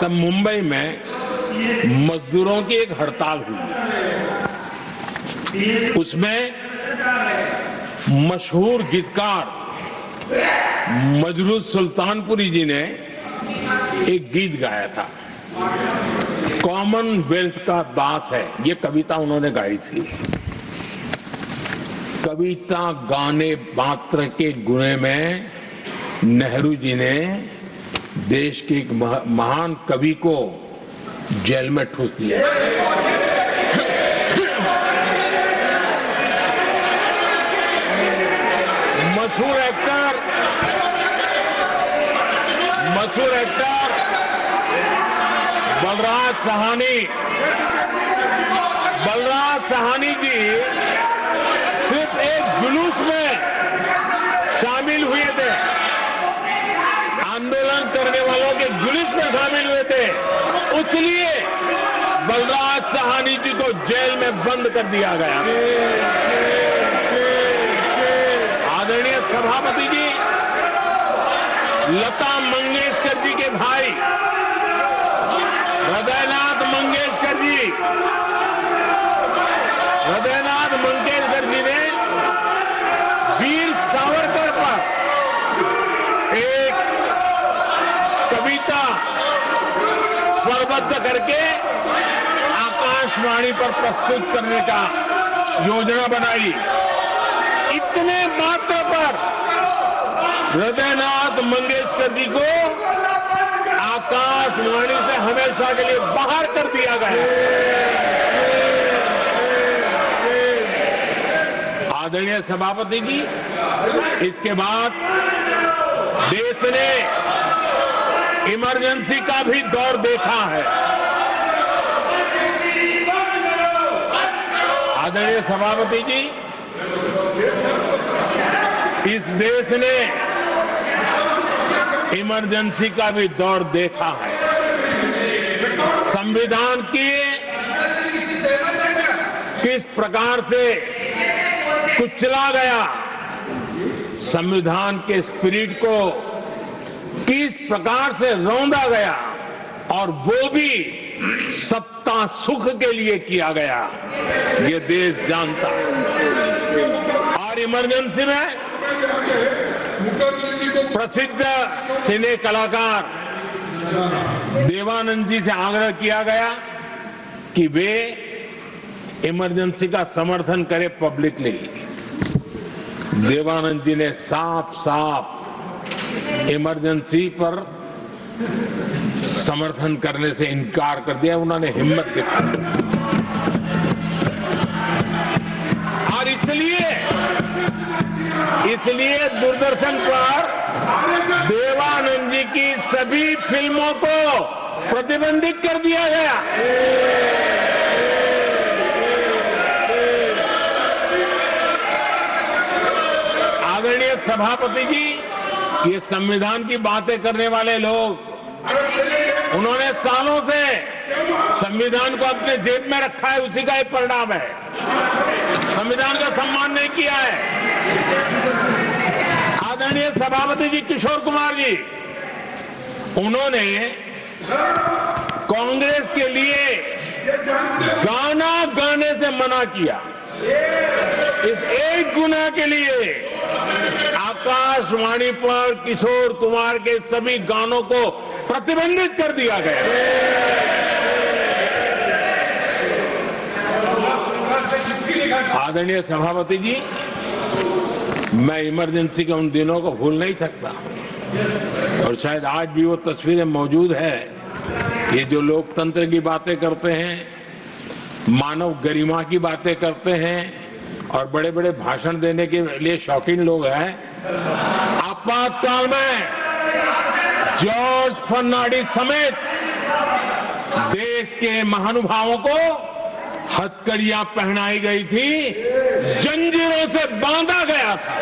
तब मुंबई में मजदूरों की एक हड़ताल हुई। उसमें मशहूर गीतकार मजरूह सुल्तानपुरी जी ने एक गीत गाया था, कॉमनवेल्थ का दास है। ये कविता उन्होंने गाई थी। कविता गाने मात्र के गुने में नेहरू जी ने देश के एक महान कवि को जेल में ठूस दिया। मशहूर एक्टर बलराज साहनी जी सिर्फ एक जुलूस में शामिल हुए थे, आंदोलन करने वालों के जुलूस में शामिल हुए थे, इसलिए बलराज साहनी जी को जेल में बंद कर दिया गया। आदरणीय सभापति जी, लता मंगेशकर जी के भाई हृदयनाथ मंगेशकर जी ने वीर सावरकर पर एक कविता स्वरबद्ध करके आकाशवाणी पर प्रस्तुत करने का योजना बनाई। इतने मात्र पर हृदयनाथ मंगेशकर जी को आकाशवाणी से हमेशा के लिए बाहर कर दिया गया। आदरणीय सभापति जी, इसके बाद देश ने इमरजेंसी का भी दौर देखा है। आदरणीय सभापति जी, इस देश ने इमरजेंसी का भी दौर देखा है। संविधान की किस प्रकार से कुचला गया, संविधान के स्पिरिट को किस प्रकार से रौंदा गया, और वो भी सत्ता सुख के लिए किया गया, ये देश जानता है। और इमरजेंसी में प्रसिद्ध सिने कलाकार देवानंद जी से आग्रह किया गया कि वे इमरजेंसी का समर्थन करें पब्लिकली। देवानंद जी ने साफ इमरजेंसी पर समर्थन करने से इनकार कर दिया। उन्होंने हिम्मत दिखाई, और इसलिए दूरदर्शन पर देवानंद जी की सभी फिल्मों को प्रतिबंधित कर दिया गया। आदरणीय सभापति जी, ये संविधान की बातें करने वाले लोग, उन्होंने सालों से संविधान को अपने जेब में रखा है, उसी का एक परिणाम है। संविधान का सम्मान नहीं किया है। आदरणीय सभापति जी किशोर कुमार जी, उन्होंने कांग्रेस के लिए गाना गाने से मना किया। इस एक गुनाह के लिए आकाशवाणी पर किशोर कुमार के सभी गानों को प्रतिबंधित कर दिया गया। आदरणीय सभापति जी, मैं इमरजेंसी के उन दिनों को भूल नहीं सकता, और शायद आज भी वो तस्वीरें मौजूद है। ये जो लोकतंत्र की बातें करते हैं, मानव गरिमा की बातें करते हैं, और बड़े बड़े भाषण देने के लिए शौकीन लोग हैं, आपातकाल में जॉर्ज फर्नांडिस समेत देश के महानुभावों को हथकड़ियां पहनाई गई थी, जंजीरों से बांधा गया था।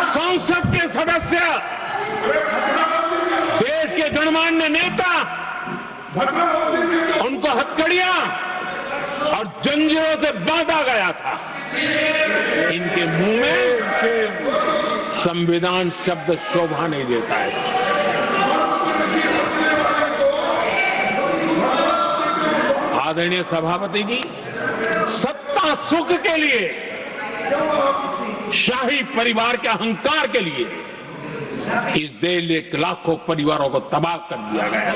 संसद के सदस्य, देश के गणमान्य नेता, उनको हथकड़ियां और जंजीरों से बांधा गया था। इनके मुंह में संविधान शब्द शोभा नहीं देता है। आदरणीय सभापति जी, सत्ता सुख के लिए, शाही परिवार के अहंकार के लिए इस देश के लाखों परिवारों को तबाह कर दिया गया,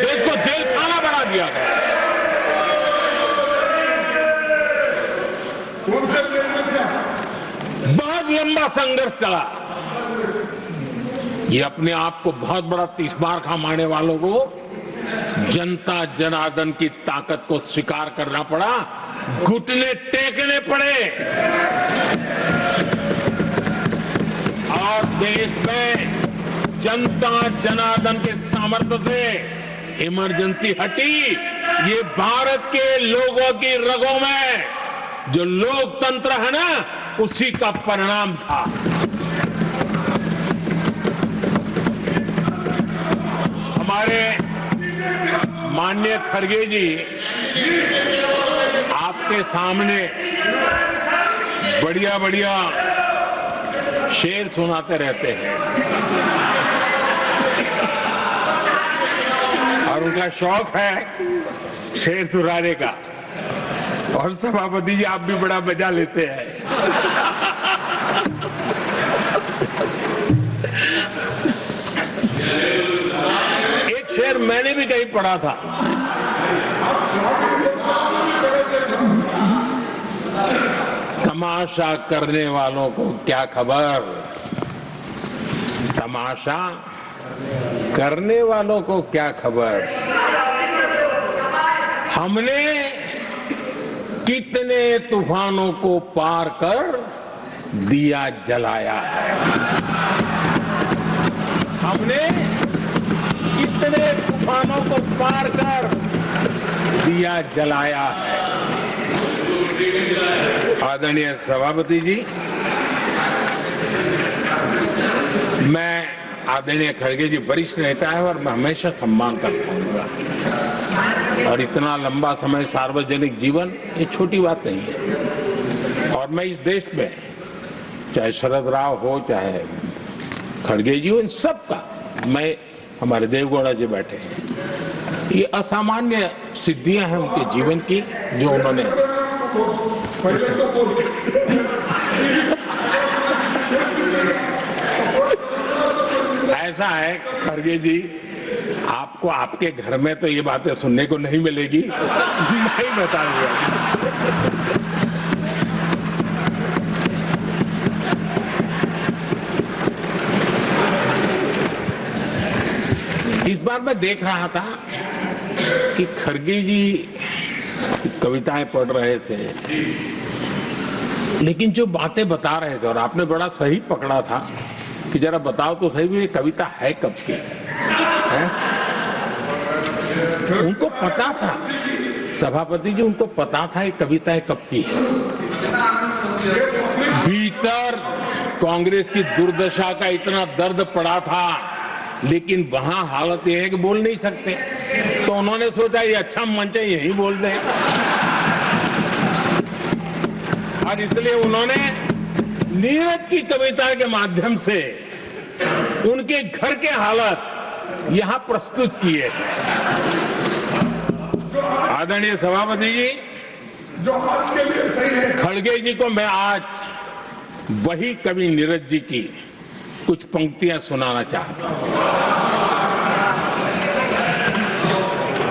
देश को जेल खाना बना दिया गया। बहुत लंबा संघर्ष चला। ये अपने आप को बहुत बड़ा 30 बार खा मारने वालों को जनता जनार्दन की ताकत को स्वीकार करना पड़ा, घुटने टेकने पड़े और देश में जनता जनार्दन के सामर्थ्य से इमरजेंसी हटी। ये भारत के लोगों की रगों में जो लोकतंत्र है ना, उसी का परिणाम था। हमारे माननीय खड़गे जी आपके सामने बढ़िया बढ़िया शेर सुनाते रहते हैं और उनका शौक है शेर सुनाने का, और सभापति जी आप भी बड़ा मजा लेते हैं। एक शेर मैंने भी कहीं पढ़ा था, तमाशा करने वालों को क्या खबर, तमाशा करने वालों को क्या खबर, हमने कितने तूफानों को पार कर दिया जलाया है, हमने कितने तूफानों को पार कर दिया जलाया है। आदरणीय सभापति जी, मैं आदरणीय खड़गे जी वरिष्ठ नेता है और मैं हमेशा सम्मान करता हूँ, और इतना लंबा समय सार्वजनिक जीवन ये छोटी बात नहीं है। और मैं इस देश में चाहे शरद राव हो चाहे खड़गे जी हो, इन सब का, मैं हमारे देवगौड़ा जी बैठे हैं, ये असामान्य सिद्धियां हैं उनके जीवन की जो उन्होंने ऐसा है। खड़गे जी, आपको आपके घर में तो ये बातें सुनने को नहीं मिलेगी, मैं ही बता दूंगा। इस बार मैं देख रहा था कि खड़गे जी कविताएं पढ़ रहे थे, लेकिन जो बातें बता रहे थे, और आपने बड़ा सही पकड़ा था कि जरा बताओ तो सही भी ये कविता है कब की है? उनको पता था, सभापति जी उनको पता था ये कविता कब की है। भीतर कांग्रेस की दुर्दशा का इतना दर्द पड़ा था, लेकिन वहां हालत यह है कि बोल नहीं सकते, तो उन्होंने सोचा ये अच्छा मंच है, यही बोल दें, और इसलिए उन्होंने नीरज की कविता के माध्यम से उनके घर के हालात यहां प्रस्तुत किए हैं। आदरणीय सभापति जी, जो आज के लिए सही है, खड़गे जी को मैं आज वही कवि नीरज जी की कुछ पंक्तियां सुनाना चाहता हूं।